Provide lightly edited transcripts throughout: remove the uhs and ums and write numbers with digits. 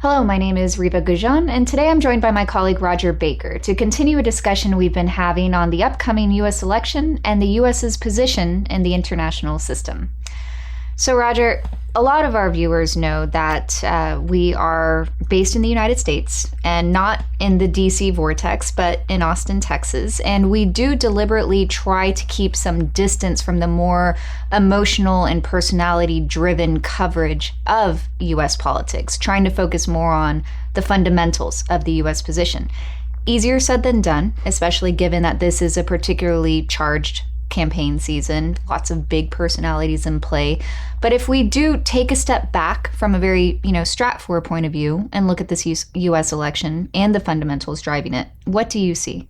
Hello, my name is Reva Goujon, and today I'm joined by my colleague Rodger Baker to continue a discussion we've been having on the upcoming U.S. election and the U.S.'s position in the international system. So, Rodger, a lot of our viewers know that we are based in the United States and not in the DC vortex, but in Austin, Texas. And we do deliberately try to keep some distance from the more emotional and personality-driven coverage of U.S. politics, trying to focus more on the fundamentals of the U.S. position. Easier said than done, especially given that this is a particularly charged campaign season, lots of big personalities in play. But if we do take a step back from a very, Stratfor point of view and look at this U.S. election and the fundamentals driving it, what do you see?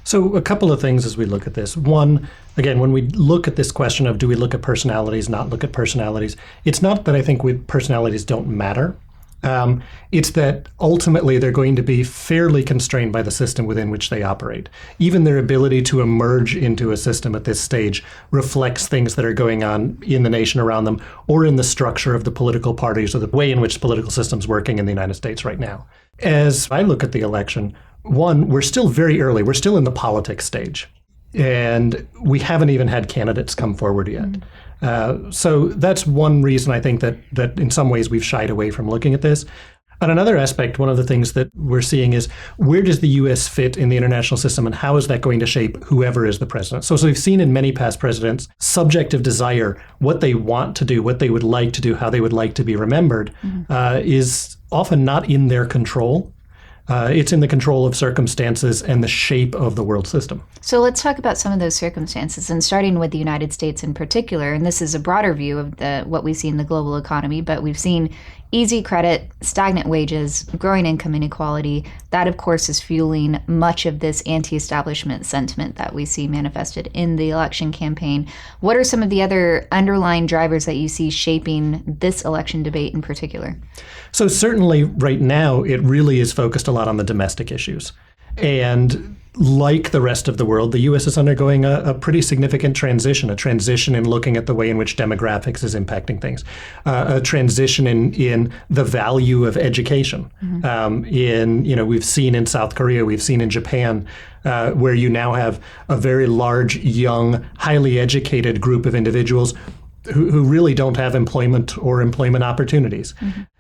So a couple of things as we look at this. One, again, when we look at this question of do we look at personalities, not look at personalities, it's not that I think personalities don't matter. It's that ultimately they're going to be fairly constrained by the system within which they operate. Even their ability to emerge into a system at this stage reflects things that are going on in the nation around them or in the structure of the political parties or the way in which the political system's working in the United States right now. As I look at the election, one, we're still very early. We're still in the politics stage. And we haven't even had candidates come forward yet. So that's one reason I think that in some ways we've shied away from looking at this. On another aspect, one of the things that we're seeing is where does the U.S. fit in the international system and how is that going to shape whoever is the president? So we've seen in many past presidents, subjective desire, what they want to do, what they would like to do, how they would like to be remembered, is often not in their control. It's in the control of circumstances and the shape of the world system. So let's talk about some of those circumstances, and starting with the United States in particular. And this is a broader view of what we see in the global economy, but we've seen easy credit, stagnant wages, growing income inequality. That, of course, is fueling much of this anti-establishment sentiment that we see manifested in the election campaign. What are some of the other underlying drivers that you see shaping this election debate in particular? So certainly right now, it really is focused a lot on the domestic issues. And like the rest of the world, the U.S. is undergoing a pretty significant transition, a transition in looking at the way in which demographics is impacting things, a transition in the value of education. We've seen in South Korea, we've seen in Japan, where you now have a very large, young, highly educated group of individuals who really don't have employment or employment opportunities.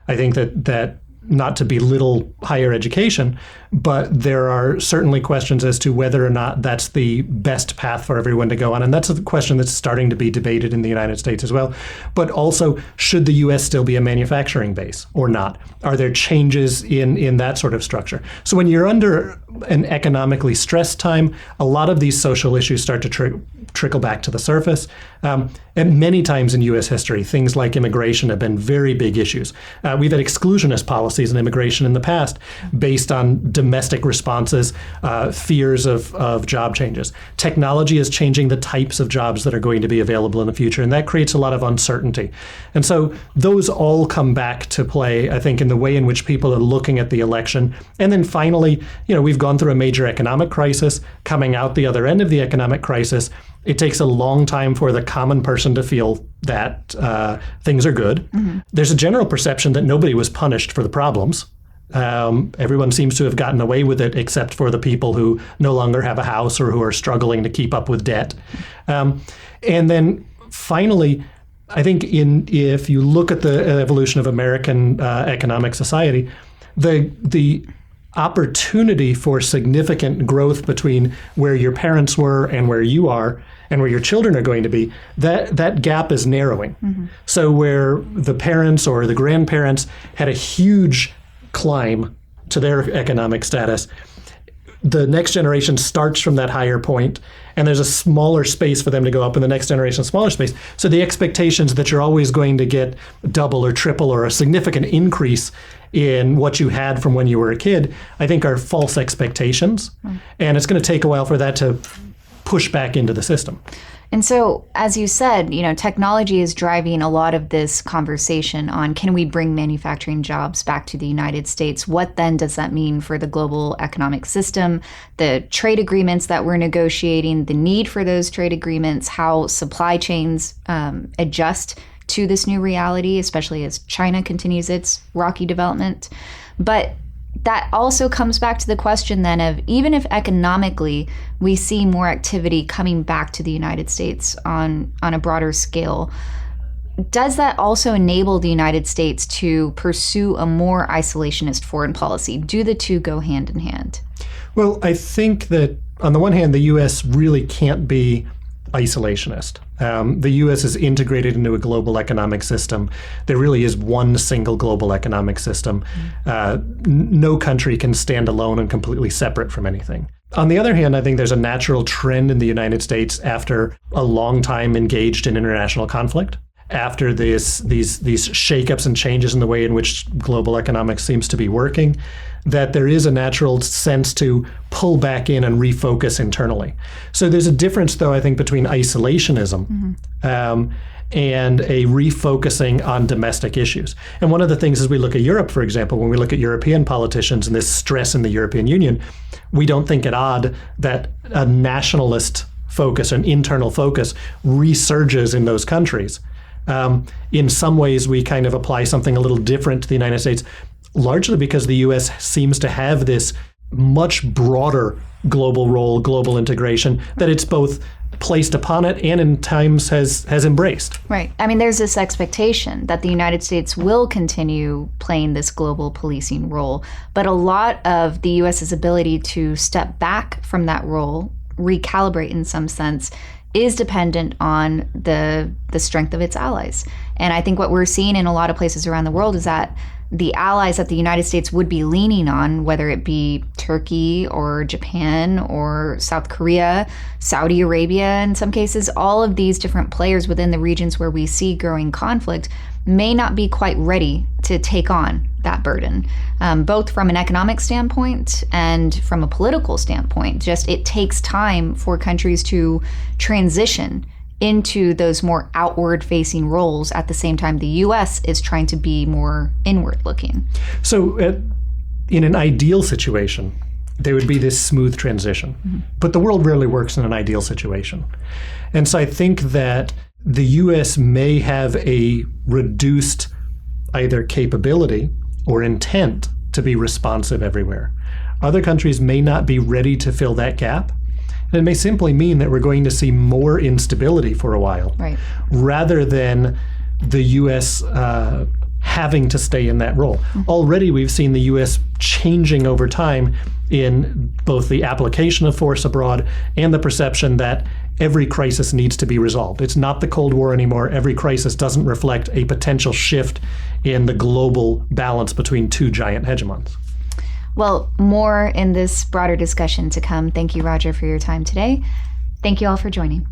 I think that not to belittle higher education, but there are certainly questions as to whether or not that's the best path for everyone to go on. And that's a question that's starting to be debated in the United States as well. But also, should the U.S. still be a manufacturing base or not? Are there changes in that sort of structure? So when you're under an economically stressed time, a lot of these social issues start to trickle back to the surface. And many times in U.S. history, things like immigration have been very big issues. We've had exclusionist policies in immigration in the past based on domestic responses, fears of job changes. Technology is changing the types of jobs that are going to be available in the future, and that creates a lot of uncertainty. And so those all come back to play, I think, in the way in which people are looking at the election. And then finally, we've gone through a major economic crisis. Coming out the other end of the economic crisis, it takes a long time for the common person to feel that things are good. There's a general perception that nobody was punished for the problems. Everyone seems to have gotten away with it except for the people who no longer have a house or who are struggling to keep up with debt. And then finally, I think if you look at the evolution of American economic society, the opportunity for significant growth between where your parents were and where you are and where your children are going to be, that gap is narrowing. So where the parents or the grandparents had a huge climb to their economic status, the next generation starts from that higher point, and there's a smaller space for them to go up in the next generation, smaller space. So the expectations that you're always going to get double or triple or a significant increase in what you had from when you were a kid, I think are false expectations. And it's going to take a while for that to push back into the system. And so, as you said, technology is driving a lot of this conversation on can we bring manufacturing jobs back to the United States? What then does that mean for the global economic system, the trade agreements that we're negotiating, the need for those trade agreements, how supply chains adjust to this new reality, especially as China continues its rocky development. But that also comes back to the question then of, even if economically we see more activity coming back to the United States on a broader scale, does that also enable the United States to pursue a more isolationist foreign policy? Do the two go hand in hand? Well, I think that on the one hand, the U.S. really can't be isolationist. The U.S. is integrated into a global economic system. There really is one single global economic system. No country can stand alone and completely separate from anything. On the other hand, I think there's a natural trend in the United States after a long time engaged in international conflict, after these shakeups and changes in the way in which global economics seems to be working, that there is a natural sense to pull back in and refocus internally. So there's a difference, though, I think, between isolationism and a refocusing on domestic issues. And one of the things as we look at Europe, for example, when we look at European politicians and this stress in the European Union, we don't think it odd that a nationalist focus, an internal focus, resurges in those countries. In some ways, we kind of apply something a little different to the United States, largely because the U.S. seems to have this much broader global role, global integration, that it's both placed upon it and in times has embraced. Right. I mean, there's this expectation that the United States will continue playing this global policing role, but a lot of the U.S.'s ability to step back from that role, recalibrate in some sense, is dependent on the strength of its allies. And I think what we're seeing in a lot of places around the world is that the allies that the United States would be leaning on, whether it be Turkey or Japan or South Korea, Saudi Arabia in some cases, all of these different players within the regions where we see growing conflict may not be quite ready to take on that burden, both from an economic standpoint and from a political standpoint. Just it takes time for countries to transition into those more outward-facing roles at the same time the U.S. is trying to be more inward-looking. So in an ideal situation, there would be this smooth transition. Mm-hmm. But the world rarely works in an ideal situation. And so I think that the U.S. may have a reduced either capability or intent to be responsive everywhere. Other countries may not be ready to fill that gap. And it may simply mean that we're going to see more instability for a while, right, rather than the U.S. Having to stay in that role. Mm-hmm. Already we've seen the U.S. changing over time in both the application of force abroad and the perception that every crisis needs to be resolved. It's not the Cold War anymore. Every crisis doesn't reflect a potential shift in the global balance between two giant hegemons. Well, more in this broader discussion to come. Thank you, Rodger, for your time today. Thank you all for joining.